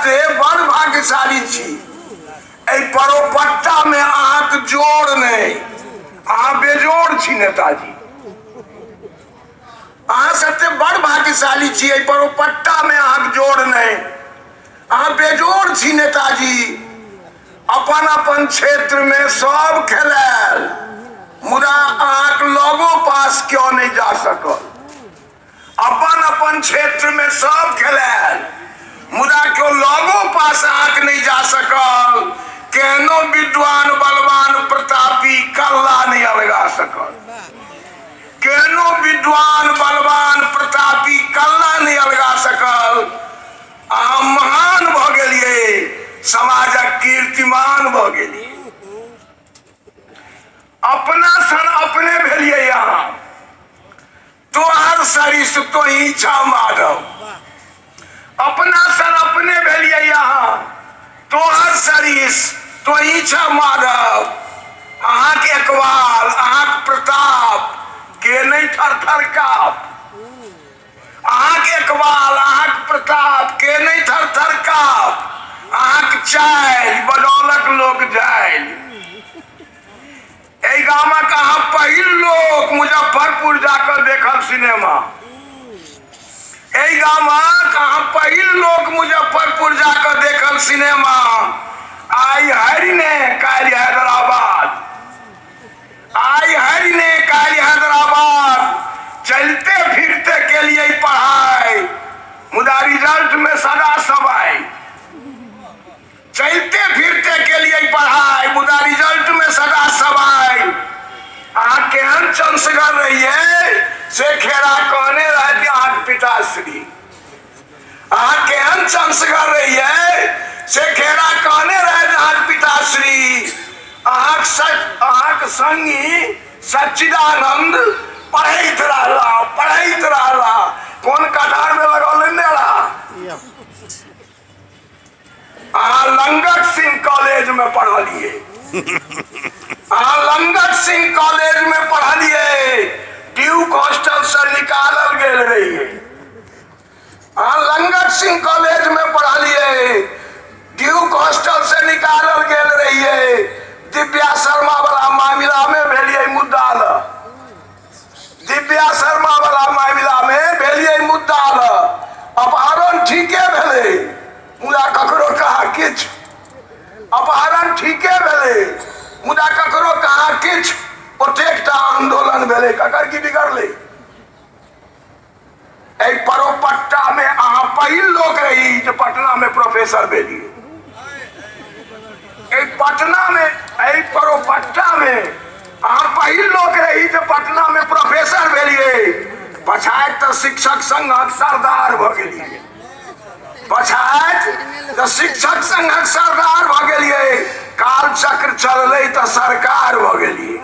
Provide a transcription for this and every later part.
सत्य बड़ भाग्यशाली छी। परोपट्टा में अहाँक जोड़ नहीं, अहाँ बेजोड़ छी नेताजी। अहाँ सत्य बड़ भाग्यशाली छी, परोपट्टा में अहाँक जोड़ नहीं, अहाँ बेजोड़ छी नेताजी। अपन अपन क्षेत्र में सब खेलायल, मुदा अहाँक लगो पास क्यों नहीं जा सकल। अपन अपन क्षेत्र में सब खेलायल, मुदा क्यों लगो पास अहाँक नहीं जा सकल। केहनो विद्वान बलवान प्रतापी कल्ला नहीं अलगा सकल। केहनो विद्वान बलवान प्रतापी कल्ला नहीं अलगा सकल। अहाँ महान भ गेलिए, समाजक कीर्तिमान भ गेलिए। अपना सन अपने भेलिए यहाँ, तोहर सरिस तो ही छा माधव। अपना सन अपने भेलिए यहाँ, तोहर सरिस तो ही छा माधव। अहाँक एकबाल अहाँक प्रताप के नहीं थर थर काप। अहाँक एकबाल अहाँक प्रताप के नहीं थर थर काप। अहाँक चाइल बदौलक लोक जाइल। गामक अहाँ पहिल लोक मुजफ्फरपुर जाकर देखल सिनेमा। गामक अहाँ पहिल लोक मुजफ्फरपुर जाकर देखल सिनेमा। आई हरि ने काल्हि हैदराबाद, आई हरि ने काल्हि हैदराबाद। चलते फिरते के लिए पढ़ाई, मुदा रिजल्ट में सदा सवाई। चलते फिरते के लिए पढ़ाई, मुदा रिजल्ट में सदा सवाई। अहाँ केहन चंसगर रहिए से खेड़ा कहने रहती अहाँक पिताश्री। अहाँ केहन चंसगर रहिए से खेड़ा कहने रहती अहाँक पिताश्री। अहाँक संगी सच्चिदानंद पढ़ैत रहला। कौन कटार में लगौले नेला? अहाँ लंगट सिंह कॉलेज में पढ़लिए। अहाँ लंगट सिंह कॉलेज में पढ़लिए, ड्यूक हॉस्टल से निकालल गेल रहिए। अहाँ लंगट सिंह कॉलेज में पढ़लिए, ड्यूक हॉस्टल से निकालल गेल रहिए। दिव्या शर्मा वाला मामला में भेलिए मुद्दाल। दिव्या शर्मा वाला मामला में भेलिए मुद्दाल। अपहरण ठीके भेले, मुदा ककरो कहा किछ। अपहरण ठीके भेले, मुदा ककरो कहा किछ। ओतेकटा आंदोलन भेले, ककर की बिगड़ले। परोपट्टा में अहाँ पहिल लोक रही जे पटना में प्रोफेसर भेलिए। पटना में परोपट्टा में अहाँ पहिल लोक रही जे पटना में प्रोफेसर भेलिए। पछात तो शिक्षक संघक सरदार भ गेलिए। पछात तो शिक्षक संघक सरदार भ गेलिए। काल चक्र चलले तो सरकार भ गेलिए।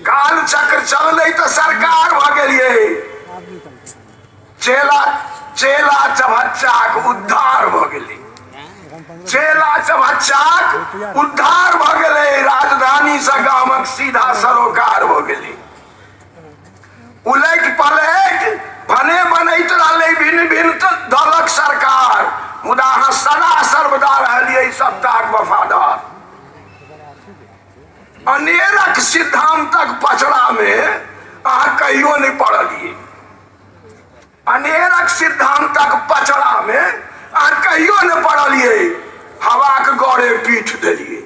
काल चक्र चलले तो सरकार भ गेलिए। चेला चभच्चाक उद्धार भ गेलै। चेला चभच्चाक उद्धार भ गेलै। राजधानी से गामक सीधा सरोकार भ गेलै। उलट पलट भने बनैत रहलै भिन्न भिन्न दलक सरकार, मुदा अहाँ सदा सर्वदा रहलियै सत्ताक वफादार। अनेरक सिद्धांतक पचड़ा में अहाँ कहियो नहीं पड़लिए। अनेरक सिद्धांतक पचड़ा में अहाँ कहियो नहीं पड़लिए। हवाक गौरे पीठ देलिए।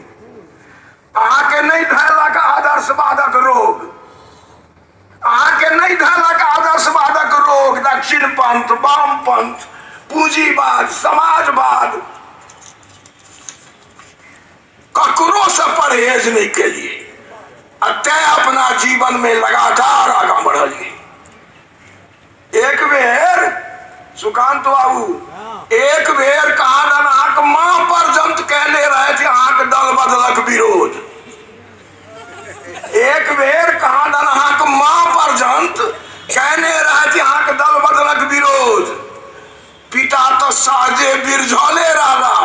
अहाँ के नहीं धैलक आदर्शवादक रोग। अहाँ के नहीं धैलक आदर्शवादक रोग। दक्षिण पंथ, वाम पंथ, पूंजीवाद, समाजवाद, ककरो से परहेज नहीं के लिए तय अपना जीवन में लगातार आगे बढ़लिए। एक बेर सुकांत बाबू, एक बेर कहा दन अहाँक माँ पर्यंत कहने रहे थे अहाँक दल बदलक विरोध। एक बेर कहा दन अहाँक माँ पर्यंत कहने रहे थे अहाँक दल बदलक विरोध। पिता तो सहजे बिरझौले रहला,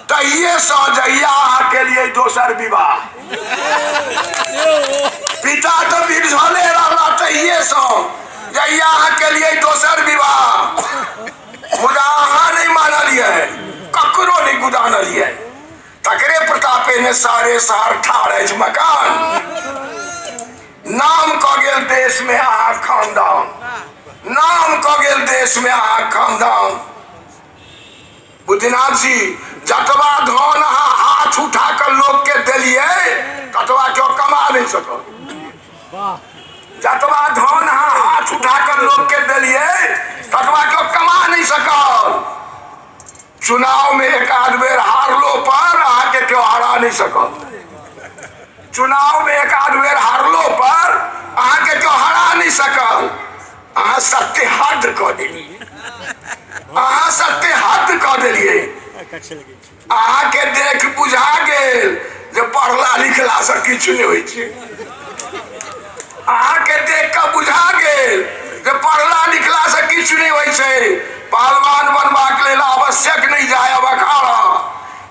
तहिए सहजैया अहाँ के लिए दोसर विवाह। पिता तो बिरझौले रहला, तहिए जहिया अहाँ के लिए दोसर विवाह। मुदा अहाँ नहीं मानलिए। लगे शहर ठाड़ मकान, नाम क गेल देश में अहाँ खानदान, नाम क गेल देश में अहाँ खानदान। बुद्धिनाथ जी, जतवा धन अहाँ हाथ उठा कर लोग के दिलिए ततवा क्यों कमा नहीं सको। जतवा धन अहाँ हाथ उठा कर लोग के दिलिए ततवा क्यों कमा नहीं सको। चुनाव में एक आध बेर हारलो पर अहाँ के क्यों हरा नहीं सको। चुनाव में एक आध बेर हारलो पर अहाँ के क्यों हरा नहीं सकल। अहाँ सत्य हद क दिलिए, अहाँ सत्य हद क दिलिए। अहाँ के देख बुझा गेल जे पढ़ला लिखला से किछु नहीं होइ छै। अहाँ के देख के बुझा गेल जे पढ़ला लिखला से किछु नहीं होइ छै। पहलवान बनबाक लेल आवश्यक नहीं जाय अखाड़ा,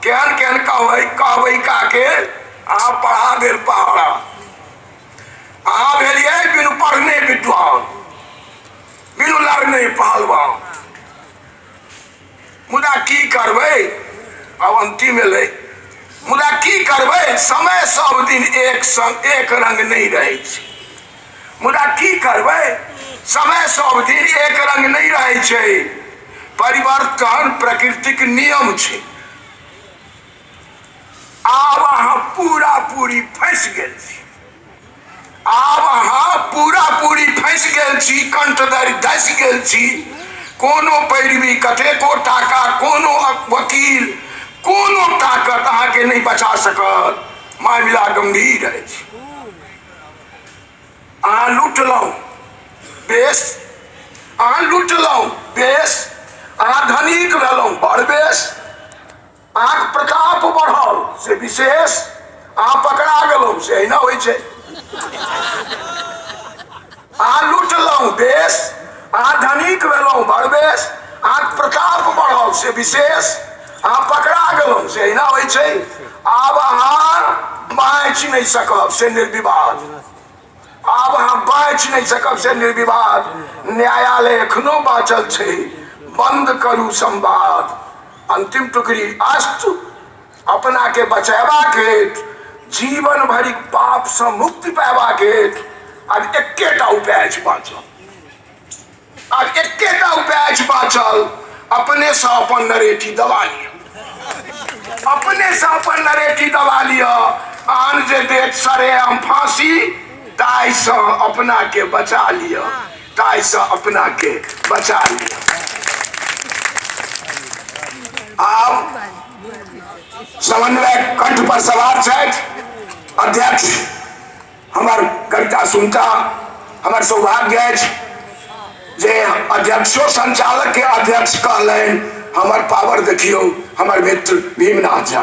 केहन केहन कहबै काके अहाँ पढ़ा देल पहाड़ा। अहाँ भेलिए बिनु पढ़ने विद्वान, बिनु लड़ने पहलवान। मुदा की करबै, अब अंतिम एलै, मुदा की करबै, समय सब दिन एक संग एक रंग नहीं रहै छै। मुदा की करबै, समय सब दिन एक रंग नहीं रहै छै। परिवर्तन प्रकृतिक नियम छै। आब अहाँ पूरा पूरी फंस गेल छी, आब अहाँ पूरा पूरी फंस गेल छी, कंठ धरि धस गेल छी। कोनो पैरवी, कतेको टाका, कोनो वकील, कोनो ताकत अहाँ के नहीं बचा सकत। मामला गंभीर अछि। अहाँ लुटलहुँ बेस, अहाँ लुटलहुँ बेस, अहाँ धनिक भेलहुँ बड़ बेस, अहाँक प्रताप बढ़ल से विशेष, अहाँ पकड़ा गेलहुँ से अहिना होइ छै। अहाँ लुटलहुँ बेस, अहाँ धनिक भेलहुँ बड़ बेस, अहाँक प्रताप बढ़ल से विशेष, अहाँ पकड़ा गेलहुँ से अहिना होइ छै। आब अहाँ बाँचि नहीं सकब से निर्विवाद, आब अहाँ बाँचि नहीं सकब से निर्विवाद। न्यायालय एखनो बाँचल छै, बंद करू संवाद। अंतिम टुकड़ी, अस्तु अपना के बचेबाक हेतु, जीवन भरि पाप से मुक्ति पाएबाक हेतु अब एकेटा उपाय बाँचल, अब एकेटा उपाय बाँचल। अपने से अपन नरेटी दबा लिया, अपने से अपन नरेटी दबा लिया। आन जे देत सरेआम फांसी, ताई से अपना के बचा लिया, ताई से अपना के बचा लिया। आप समन्वय कंठ पर सवार छथि। अध्यक्ष हमार कविता सुनता हमार सौभाग्य अछि जे अध्यक्षो संचालक के अध्यक्ष कहलनि। हमार पावर देखियो, हमार मित्र भीमनाथ झा।